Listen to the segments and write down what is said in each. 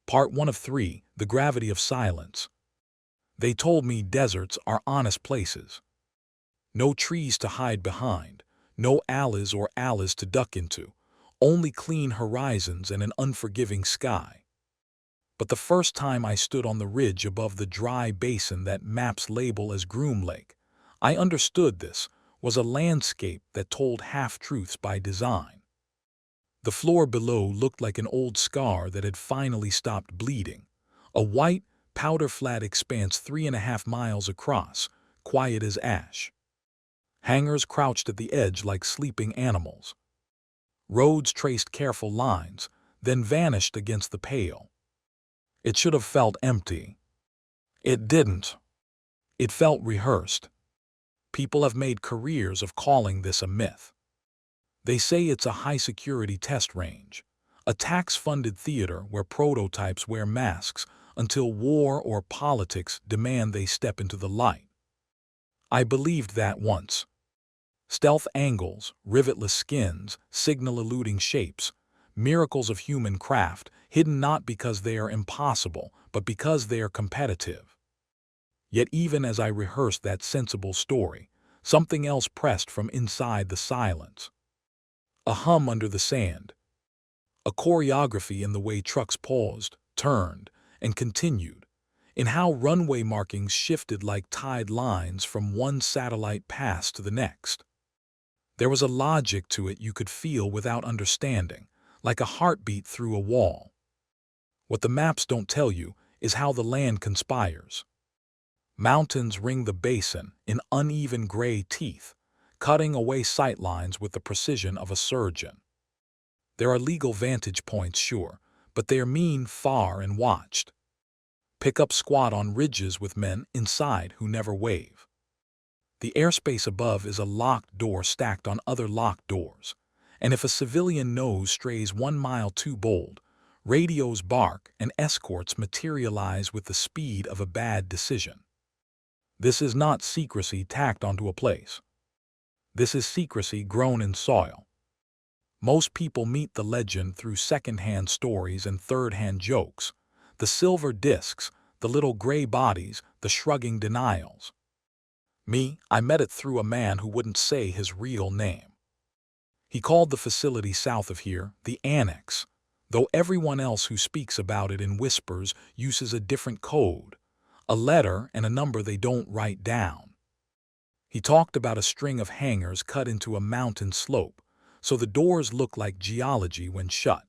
Part 1 of 3, The Gravity of Silence. They told me deserts are honest places. No trees to hide behind, no alleys or alleys to duck into, only clean horizons and an unforgiving sky. But the first time I stood on the ridge above the dry basin that maps label as Groom Lake, I understood this was a landscape that told half-truths by design. The floor below looked like an old scar that had finally stopped bleeding, a white, powder-flat expanse 3.5 miles across, quiet as ash. Hangars crouched at the edge like sleeping animals. Roads traced careful lines, then vanished against the pale. It should have felt empty. It didn't. It felt rehearsed. People have made careers of calling this a myth. They say it's a high-security test range, a tax-funded theater where prototypes wear masks until war or politics demand they step into the light. I believed that once. Stealth angles, rivetless skins, signal-eluding shapes, miracles of human craft, hidden not because they are impossible, but because they are competitive. Yet even as I rehearsed that sensible story, something else pressed from inside the silence. A hum under the sand. A choreography in the way trucks paused, turned, and continued, in how runway markings shifted like tide lines from one satellite pass to the next. There was a logic to it you could feel without understanding, like a heartbeat through a wall. What the maps don't tell you is how the land conspires. Mountains ring the basin in uneven gray teeth, cutting away sightlines with the precision of a surgeon. There are legal vantage points, sure, but they are mean, far, and watched. Pick-up squat on ridges with men inside who never wave. The airspace above is a locked door stacked on other locked doors, and if a civilian nose strays 1 mile too bold, radios bark and escorts materialize with the speed of a bad decision. This is not secrecy tacked onto a place. This is secrecy grown in soil. Most people meet the legend through second-hand stories and third-hand jokes, the silver discs, the little gray bodies, the shrugging denials. Me, I met it through a man who wouldn't say his real name. He called the facility south of here the Annex, though everyone else who speaks about it in whispers uses a different code, a letter and a number they don't write down. He talked about a string of hangars cut into a mountain slope, so the doors look like geology when shut.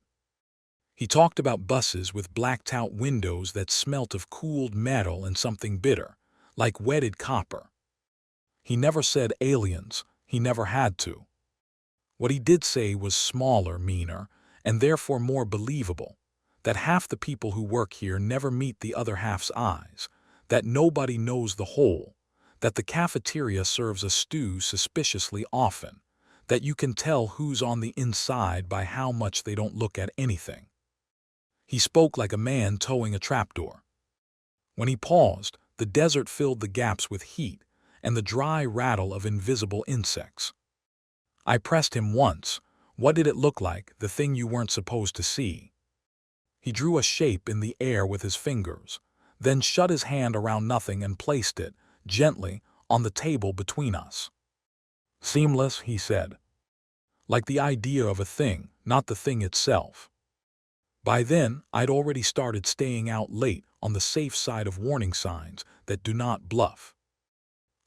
He talked about buses with blacked-out windows that smelt of cooled metal and something bitter, like wetted copper. He never said aliens, he never had to. What he did say was smaller, meaner, and therefore more believable, that half the people who work here never meet the other half's eyes, that nobody knows the whole, that the cafeteria serves a stew suspiciously often, that you can tell who's on the inside by how much they don't look at anything. He spoke like a man towing a trapdoor. When he paused, the desert filled the gaps with heat and the dry rattle of invisible insects. I pressed him once. What did it look like, the thing you weren't supposed to see? He drew a shape in the air with his fingers, then shut his hand around nothing and placed it, gently, on the table between us. Seamless, he said. Like the idea of a thing, not the thing itself. By then, I'd already started staying out late on the safe side of warning signs that do not bluff.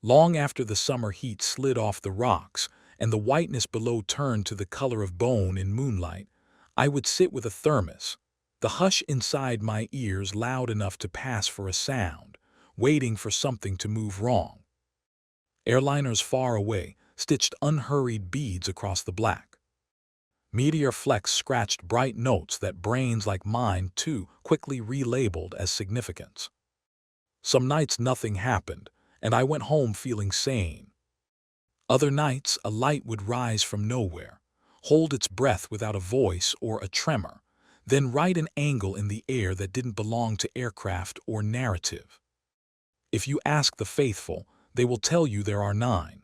Long after the summer heat slid off the rocks and the whiteness below turned to the color of bone in moonlight, I would sit with a thermos, the hush inside my ears loud enough to pass for a sound, waiting for something to move wrong. Airliners far away stitched unhurried beads across the black. Meteor flecks scratched bright notes that brains like mine too quickly relabeled as significance. Some nights nothing happened, and I went home feeling sane. Other nights a light would rise from nowhere, hold its breath without a voice or a tremor, then write an angle in the air that didn't belong to aircraft or narrative. If you ask the faithful, they will tell you there are 9.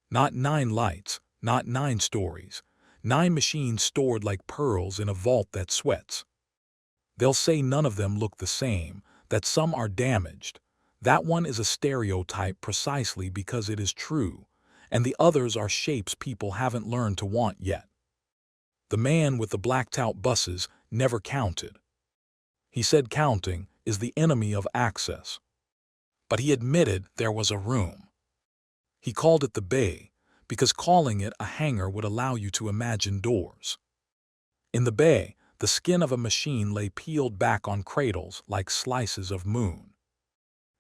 Not 9 lights, not 9 stories, 9 machines stored like pearls in a vault that sweats. They'll say none of them look the same, that some are damaged. That one is a stereotype precisely because it is true, and the others are shapes people haven't learned to want yet. The man with the blacked-out buses never counted. He said counting is the enemy of access. But he admitted there was a room. He called it the bay, because calling it a hangar would allow you to imagine doors. In the bay, the skin of a machine lay peeled back on cradles like slices of moon.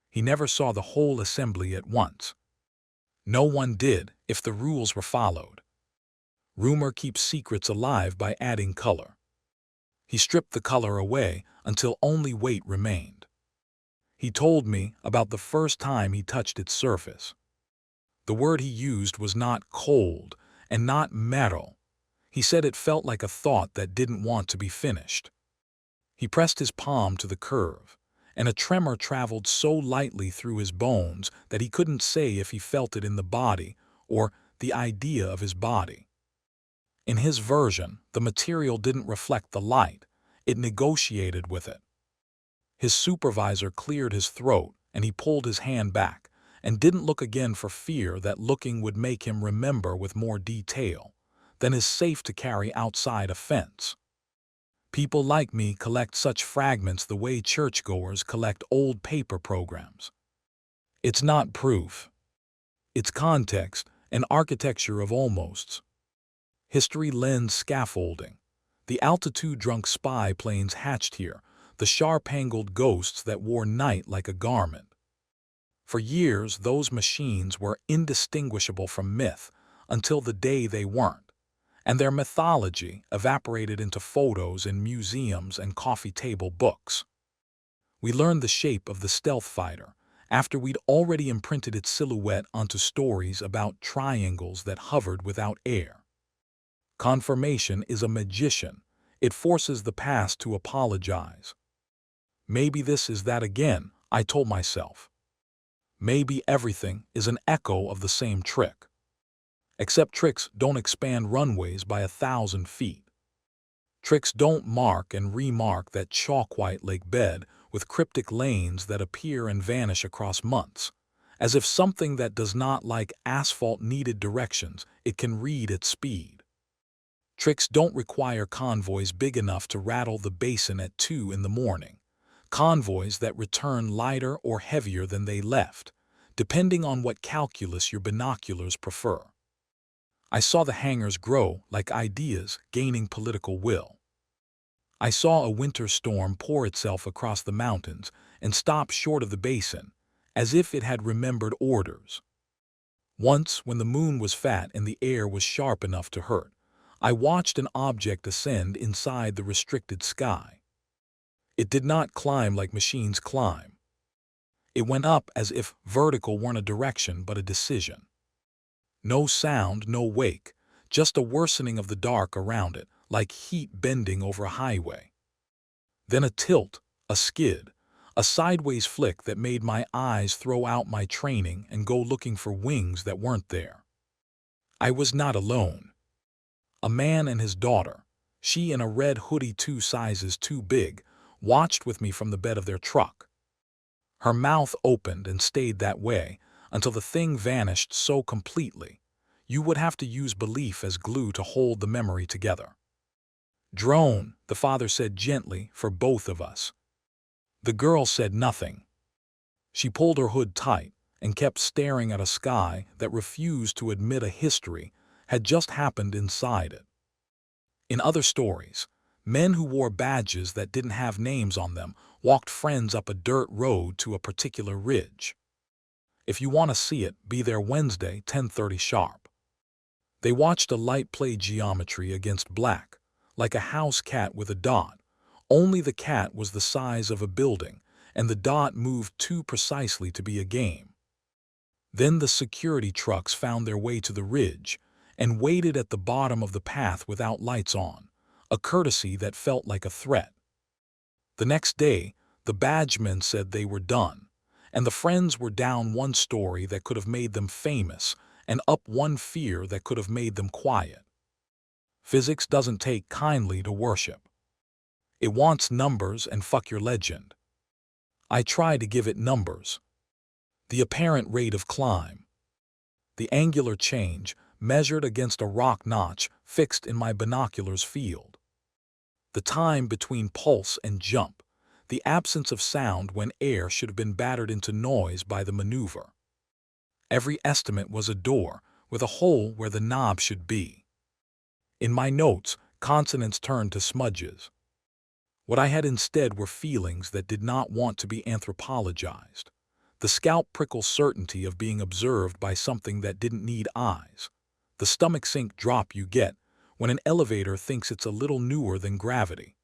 He never saw the whole assembly at once. No one did if the rules were followed. Rumor keeps secrets alive by adding color. He stripped the color away until only weight remained. He told me about the first time he touched its surface. The word he used was not cold and not metal. He said it felt like a thought that didn't want to be finished. He pressed his palm to the curve, and a tremor traveled so lightly through his bones that he couldn't say if he felt it in the body or the idea of his body. In his version, the material didn't reflect the light, it negotiated with it. His supervisor cleared his throat and he pulled his hand back and didn't look again for fear that looking would make him remember with more detail than is safe to carry outside a fence. People like me collect such fragments the way churchgoers collect old paper programs. It's not proof. It's context and architecture of almosts. History lends scaffolding. The altitude-drunk spy planes hatched here, the sharp-angled ghosts that wore night like a garment. For years, those machines were indistinguishable from myth until the day they weren't, and their mythology evaporated into photos in museums and coffee table books. We learned the shape of the stealth fighter after we'd already imprinted its silhouette onto stories about triangles that hovered without air. Confirmation is a magician. It forces the past to apologize. Maybe this is that again, I told myself. Maybe everything is an echo of the same trick. Except tricks don't expand runways by 1,000 feet. Tricks don't mark and remark that chalk-white lake bed with cryptic lanes that appear and vanish across months, as if something that does not like asphalt needed directions it can read at speed. Tricks don't require convoys big enough to rattle the basin at 2 in the morning. Convoys that return lighter or heavier than they left, depending on what calculus your binoculars prefer. I saw the hangars grow like ideas gaining political will. I saw a winter storm pour itself across the mountains and stop short of the basin, as if it had remembered orders. Once, when the moon was fat and the air was sharp enough to hurt, I watched an object ascend inside the restricted sky. It did not climb like machines climb. It went up as if vertical weren't a direction but a decision. No sound, no wake, just a worsening of the dark around it, like heat bending over a highway. Then a tilt, a skid, a sideways flick that made my eyes throw out my training and go looking for wings that weren't there. I was not alone. A man and his daughter, she in a red hoodie 2 sizes too big, watched with me from the bed of their truck. Her mouth opened and stayed that way until the thing vanished so completely, you would have to use belief as glue to hold the memory together. Drone, the father said gently for both of us. The girl said nothing. She pulled her hood tight and kept staring at a sky that refused to admit a history had just happened inside it. In other stories, men who wore badges that didn't have names on them walked friends up a dirt road to a particular ridge. If you want to see it, be there Wednesday, 10:30 sharp. They watched a light play geometry against black, like a house cat with a dot, only the cat was the size of a building and the dot moved too precisely to be a game. Then the security trucks found their way to the ridge and waited at the bottom of the path without lights on, a courtesy that felt like a threat. The next day, the badgemen said they were done, and the friends were down 1 story that could have made them famous and up 1 fear that could have made them quiet. Physics doesn't take kindly to worship. It wants numbers and fuck your legend. I try to give it numbers. The apparent rate of climb. The angular change measured against a rock notch fixed in my binoculars field. The time between pulse and jump. The absence of sound when air should have been battered into noise by the maneuver. Every estimate was a door with a hole where the knob should be. In my notes, consonants turned to smudges. What I had instead were feelings that did not want to be anthropologized. The scalp prickle certainty of being observed by something that didn't need eyes. The stomach sink drop you get when an elevator thinks it's a little newer than gravity.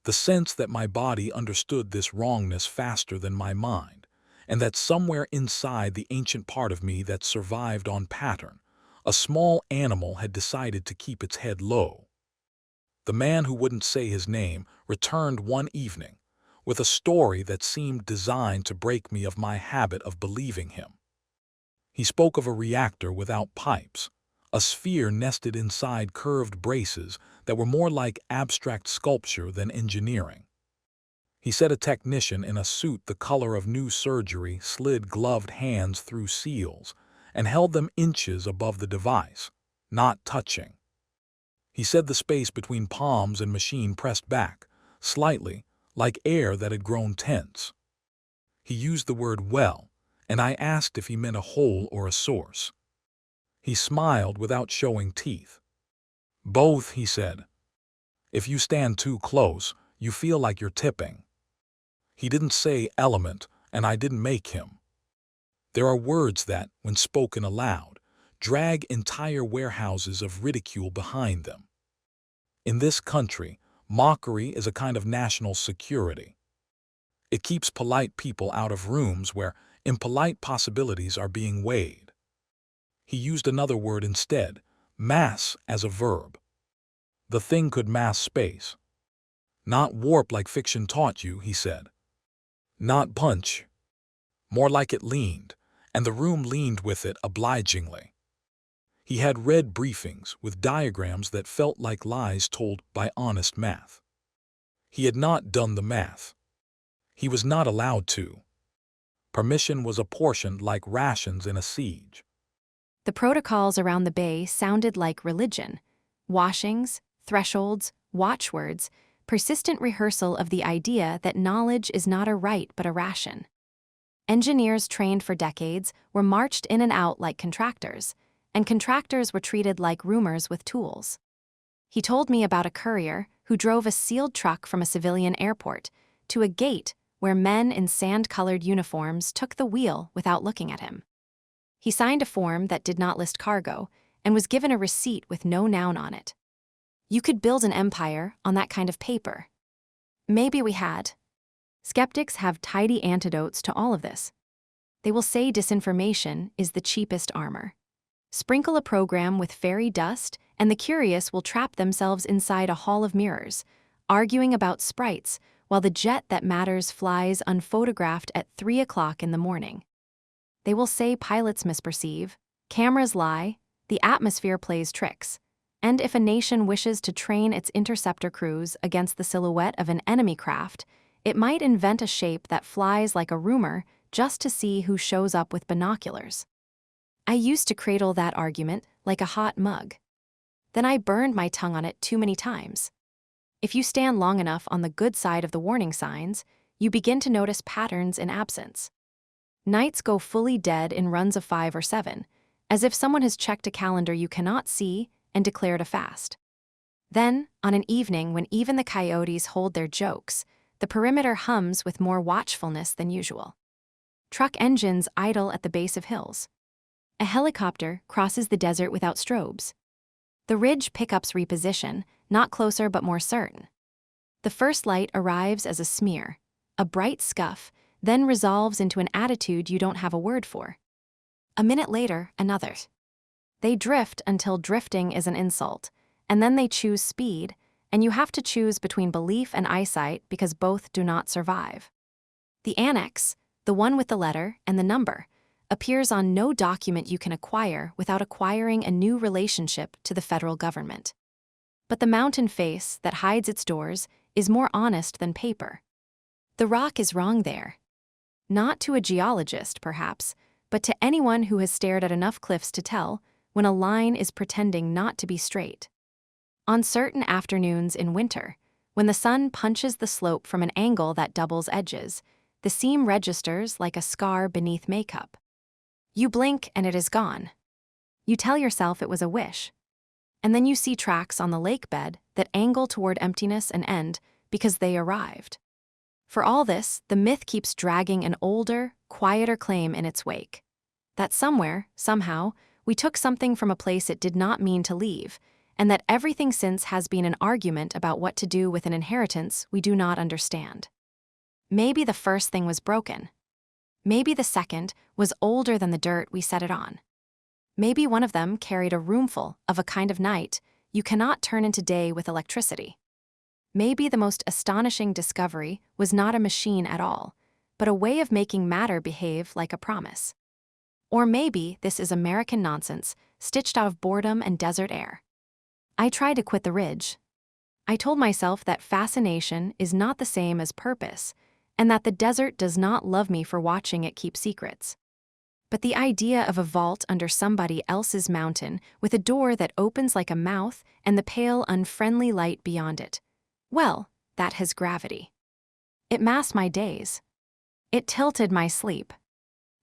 The sense that my body understood this wrongness faster than my mind, and that somewhere inside the ancient part of me that survived on pattern, a small animal had decided to keep its head low. The man who wouldn't say his name returned one evening with a story that seemed designed to break me of my habit of believing him. He spoke of a reactor without pipes, a sphere nested inside curved braces that were more like abstract sculpture than engineering. He said a technician in a suit the color of new surgery slid gloved hands through seals and held them inches above the device, not touching. He said the space between palms and machine pressed back, slightly, like air that had grown tense. He used the word well, and I asked if he meant a hole or a source. He smiled without showing teeth. Both, he said. If you stand too close, you feel like you're tipping. He didn't say element, and I didn't make him. There are words that, when spoken aloud, drag entire warehouses of ridicule behind them. In this country, mockery is a kind of national security. It keeps polite people out of rooms where impolite possibilities are being weighed. He used another word instead, mass as a verb. The thing could mass space. Not warp like fiction taught you, he said. Not punch. More like it leaned, and the room leaned with it obligingly. He had read briefings with diagrams that felt like lies told by honest math. He had not done the math. He was not allowed to. Permission was apportioned like rations in a siege. The protocols around the bay sounded like religion. Washings, thresholds, watchwords, persistent rehearsal of the idea that knowledge is not a right but a ration. Engineers trained for decades were marched in and out like contractors, and contractors were treated like roomers with tools. He told me about a courier who drove a sealed truck from a civilian airport to a gate where men in sand-colored uniforms took the wheel without looking at him. He signed a form that did not list cargo and was given a receipt with no noun on it. You could build an empire on that kind of paper. Maybe we had. Skeptics have tidy antidotes to all of this. They will say disinformation is the cheapest armor. Sprinkle a program with fairy dust, and the curious will trap themselves inside a hall of mirrors, arguing about sprites while the jet that matters flies unphotographed at 3 o'clock in the morning. They will say pilots misperceive, cameras lie, the atmosphere plays tricks, and if a nation wishes to train its interceptor crews against the silhouette of an enemy craft, it might invent a shape that flies like a rumor just to see who shows up with binoculars. I used to cradle that argument like a hot mug. Then I burned my tongue on it too many times. If you stand long enough on the good side of the warning signs, you begin to notice patterns in absence. Nights go fully dead in runs of 5 or 7, as if someone has checked a calendar you cannot see and declared a fast. Then, on an evening when even the coyotes hold their jokes, the perimeter hums with more watchfulness than usual. Truck engines idle at the base of hills. A helicopter crosses the desert without strobes. The ridge pickups reposition, not closer but more certain. The first light arrives as a smear, a bright scuff, then resolves into an attitude you don't have a word for. A minute later, another. They drift until drifting is an insult, and then they choose speed, and you have to choose between belief and eyesight because both do not survive. The annex, the one with the letter and the number, appears on no document you can acquire without acquiring a new relationship to the federal government. But the mountain face that hides its doors is more honest than paper. The rock is wrong there. Not to a geologist, perhaps, but to anyone who has stared at enough cliffs to tell when a line is pretending not to be straight. On certain afternoons in winter, when the sun punches the slope from an angle that doubles edges, the seam registers like a scar beneath makeup. You blink and it is gone. You tell yourself it was a wish. And then you see tracks on the lake bed that angle toward emptiness and end because they arrived. For all this, the myth keeps dragging an older, quieter claim in its wake. That somewhere, somehow, we took something from a place it did not mean to leave, and that everything since has been an argument about what to do with an inheritance we do not understand. Maybe the first thing was broken. Maybe the second was older than the dirt we set it on. Maybe one of them carried a roomful of a kind of night you cannot turn into day with electricity. Maybe the most astonishing discovery was not a machine at all, but a way of making matter behave like a promise. Or maybe this is American nonsense, stitched out of boredom and desert air. I tried to quit the ridge. I told myself that fascination is not the same as purpose, and that the desert does not love me for watching it keep secrets. But the idea of a vault under somebody else's mountain with a door that opens like a mouth and the pale, unfriendly light beyond it, well, that has gravity. It masked my days. It tilted my sleep.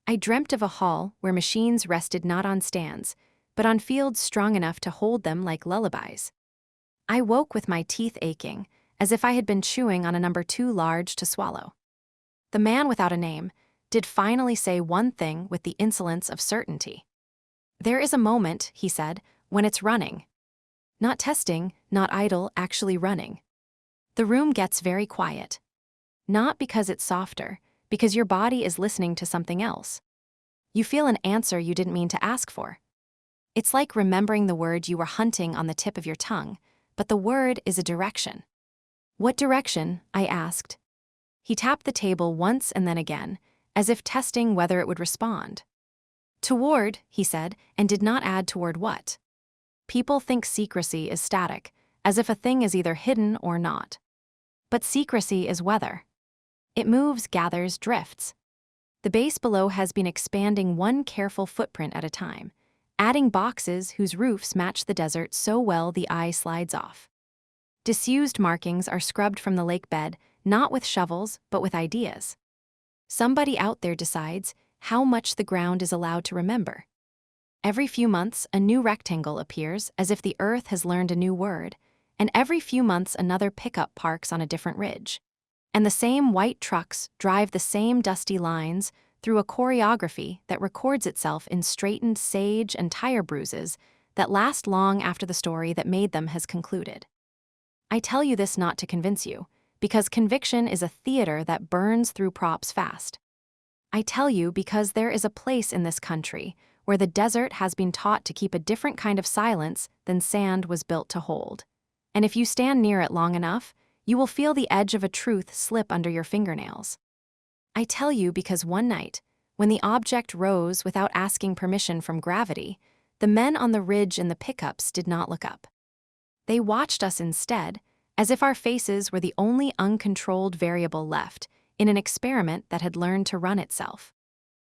I dreamt of a hall where machines rested not on stands, but on fields strong enough to hold them like lullabies. I woke with my teeth aching, as if I had been chewing on a number too large to swallow. The man without a name did finally say one thing with the insolence of certainty. There is a moment, he said, when it's running. Not testing, not idle, actually running. The room gets very quiet. Not because it's softer, because your body is listening to something else. You feel an answer you didn't mean to ask for. It's like remembering the word you were hunting on the tip of your tongue, but the word is a direction. What direction? I asked. He tapped the table once and then again, as if testing whether it would respond. Toward, he said, and did not add toward what. People think secrecy is static, as if a thing is either hidden or not. But secrecy is weather. It moves, gathers, drifts. The base below has been expanding one careful footprint at a time, adding boxes whose roofs match the desert so well the eye slides off. Disused markings are scrubbed from the lake bed, not with shovels, but with ideas. Somebody out there decides how much the ground is allowed to remember. Every few months, a new rectangle appears as if the earth has learned a new word, and every few months another pickup parks on a different ridge. And the same white trucks drive the same dusty lines through a choreography that records itself in straightened sage and tire bruises that last long after the story that made them has concluded. I tell you this not to convince you, because conviction is a theater that burns through props fast. I tell you because there is a place in this country where the desert has been taught to keep a different kind of silence than sand was built to hold. And if you stand near it long enough, you will feel the edge of a truth slip under your fingernails. I tell you because one night, when the object rose without asking permission from gravity, the men on the ridge in the pickups did not look up. They watched us instead, as if our faces were the only uncontrolled variable left in an experiment that had learned to run itself.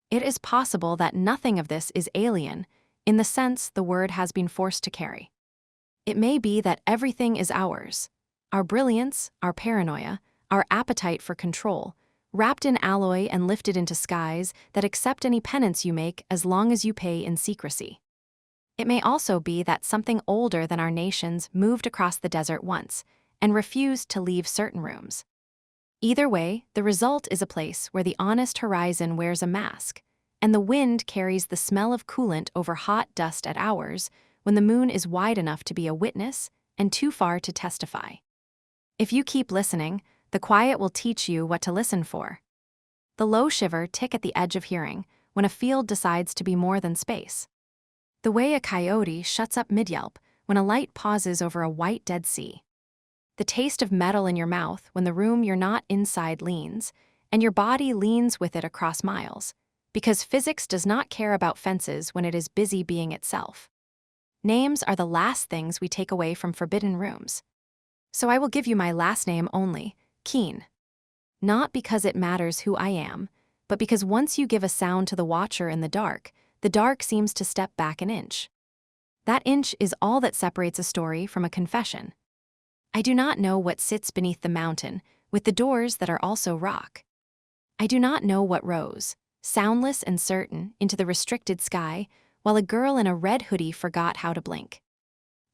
It is possible that nothing of this is alien, in the sense the word has been forced to carry. It may be that everything is ours. Our brilliance, our paranoia, our appetite for control, wrapped in alloy and lifted into skies that accept any penance you make as long as you pay in secrecy. It may also be that something older than our nations moved across the desert once and refused to leave certain rooms. Either way, the result is a place where the honest horizon wears a mask, and the wind carries the smell of coolant over hot dust at hours when the moon is wide enough to be a witness and too far to testify. If you keep listening, the quiet will teach you what to listen for. The low shiver tick at the edge of hearing when a field decides to be more than space. The way a coyote shuts up mid-yelp when a light pauses over a white Dead Sea. The taste of metal in your mouth when the room you're not inside leans, and your body leans with it across miles, because physics does not care about fences when it is busy being itself. Names are the last things we take away from forbidden rooms. So I will give you my last name only, Keen. Not because it matters who I am, but because once you give a sound to the watcher in the dark seems to step back an inch. That inch is all that separates a story from a confession. I do not know what sits beneath the mountain, with the doors that are also rock. I do not know what rose, soundless and certain, into the restricted sky, while a girl in a red hoodie forgot how to blink.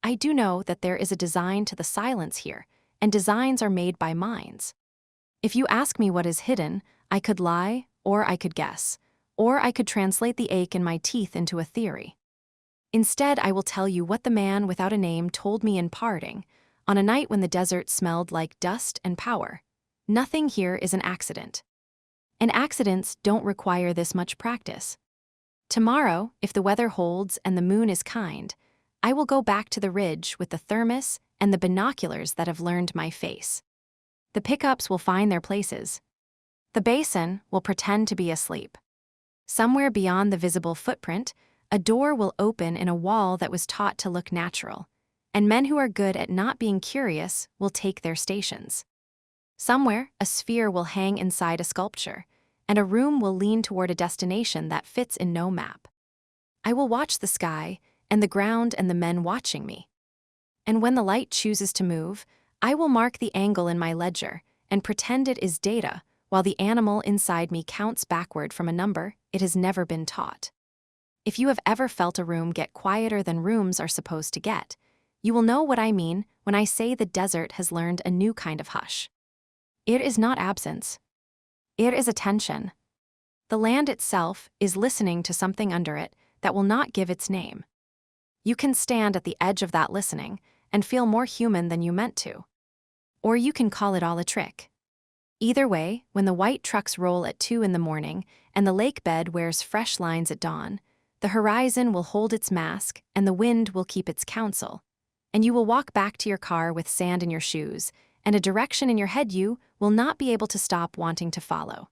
I do know that there is a design to the silence here, and designs are made by minds. If you ask me what is hidden, I could lie, or I could guess, or I could translate the ache in my teeth into a theory. Instead, I will tell you what the man without a name told me in parting, on a night when the desert smelled like dust and power. Nothing here is an accident. And accidents don't require this much practice. Tomorrow, if the weather holds and the moon is kind, I will go back to the ridge with the thermos and the binoculars that have learned my face. The pickups will find their places. The basin will pretend to be asleep. Somewhere beyond the visible footprint, a door will open in a wall that was taught to look natural, and men who are good at not being curious will take their stations. Somewhere, a sphere will hang inside a sculpture, and a room will lean toward a destination that fits in no map. I will watch the sky, and the ground and the men watching me. And when the light chooses to move, I will mark the angle in my ledger and pretend it is data, while the animal inside me counts backward from a number it has never been taught. If you have ever felt a room get quieter than rooms are supposed to get, you will know what I mean when I say the desert has learned a new kind of hush. It is not absence. It is attention. The land itself is listening to something under it that will not give its name. You can stand at the edge of that listening and feel more human than you meant to. Or you can call it all a trick. Either way, when the white trucks roll at 2 in the morning and the lake bed wears fresh lines at dawn, the horizon will hold its mask and the wind will keep its counsel, and you will walk back to your car with sand in your shoes and a direction in your head you will not be able to stop wanting to follow.